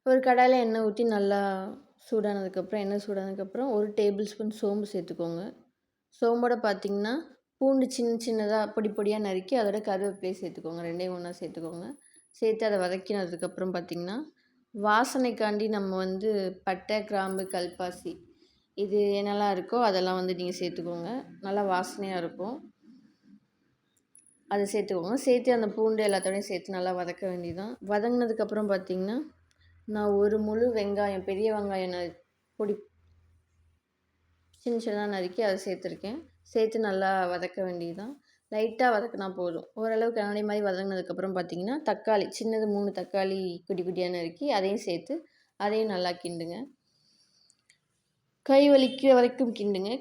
ஒரு கடாயில் எண்ணெய் ஊற்றி நல்லா எண்ணெய் சூடானதுக்கப்புறம் 1 டேபிள் ஸ்பூன் சோம்பு சேர்த்துக்கோங்க. சோம்போட பார்த்திங்கன்னா பூண்டு சின்ன சின்னதாக பொடி பொடியாக நறுக்கி அதோட கருவேப்பிலையை சேர்த்துக்கோங்க. 2யும் ஒன்றா சேர்த்துக்கோங்க. சேர்த்து அதை வதக்கினதுக்கப்புறம் பார்த்திங்கன்னா வாசனைக்காண்டி நம்ம வந்து பட்டை, கிராம்பு, கல்பாசி இது என்னெல்லாம் இருக்கோ அதெல்லாம் வந்து நீங்கள் சேர்த்துக்கோங்க. நல்லா வாசனையாக இருக்கும். அதை சேர்த்துக்கோங்க. சேர்த்து அந்த பூண்டு எல்லாத்தோடையும் சேர்த்து நல்லா வதக்க வேண்டியதுதான். வதங்கினதுக்கப்புறம் பார்த்திங்கன்னா நான் ஒரு முழு வெங்காயம், பெரிய வெங்காயம் பொடி சின்ன சின்னதாக நறுக்கி அதை சேர்த்துருக்கேன். சேர்த்து நல்லா வதக்க வேண்டியதுதான். லைட்டாக வதக்கினா போதும். ஓரளவுக்கு கண்ணாடி மாதிரி வதங்கினதுக்கப்புறம் பார்த்திங்கன்னா தக்காளி சின்னது 3 தக்காளி குட்டி குட்டியாக நறுக்கி அதையும் சேர்த்து அதையும் நல்லா கிண்டுங்க. கை வலிக்கிற வரைக்கும் கிண்டுங்க.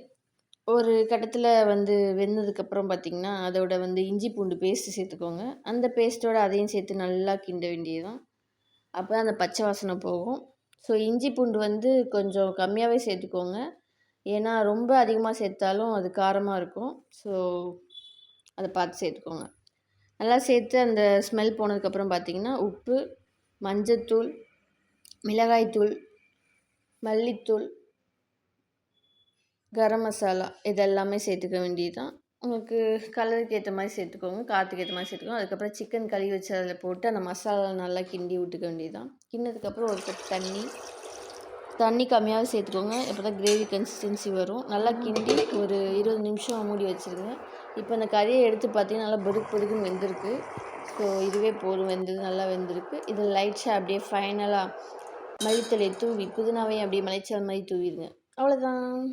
ஒரு கட்டத்தில் வந்து வெந்ததுக்கப்புறம் பார்த்திங்கன்னா அதோட வந்து இஞ்சி பூண்டு பேஸ்ட்டு சேர்த்துக்கோங்க. அந்த பேஸ்ட்டோட அதையும் சேர்த்து நல்லா கிண்ட வேண்டியதுதான். அப்போ தான் அந்த பச்சை வாசனை போகும். ஸோ இஞ்சி பூண்டு வந்து கொஞ்சம் கம்மியாகவே சேர்த்துக்கோங்க. ஏன்னா ரொம்ப அதிகமாக சேர்த்தாலும் அது காரமாக இருக்கும். ஸோ அதை பார்த்து சேர்த்துக்கோங்க. நல்லா சேர்த்து அந்த ஸ்மெல் போனதுக்கப்புறம் பார்த்திங்கன்னா உப்பு, மஞ்சத்தூள், மிளகாய்த்தூள், மல்லித்தூள், கரம் மசாலா இதெல்லாமே சேர்த்துக்க வேண்டியதுதான். உங்களுக்கு கலருக்கு ஏற்ற மாதிரி சேர்த்துக்கோங்க. காரத்துக்கு ஏற்ற மாதிரி சேர்த்துக்கோங்க. அதுக்கப்புறம் சிக்கன் கழுவி வச்சு அதில் போட்டு அந்த மசாலா நல்லா கிண்டி விட்டுக்க வேண்டியதுதான். கிண்டினதுக்கப்புறம் ஒரு கப் தண்ணி கம்மியாகவே சேர்த்துக்கோங்க. அப்போ தான் கிரேவி கன்சிஸ்டன்சி வரும். நல்லா கிண்டி ஒரு 20 நிமிஷம் மூடி வச்சுருங்க. இப்போ அந்த கறியை எடுத்து பார்த்தீங்கன்னா நல்லா பொதுக்கு பொதுக்குன்னு வெந்திருக்கு. ஸோ இதுவே போதும், நல்லா வெந்திருக்கு. இதில் லைட்டாக அப்படியே ஃபைனலாக மல்லித்தழையை தூவி புதினாவையும் அப்படியே மலைச்சாரல் மாதிரி தூவிடுங்க. அவ்வளோதான்.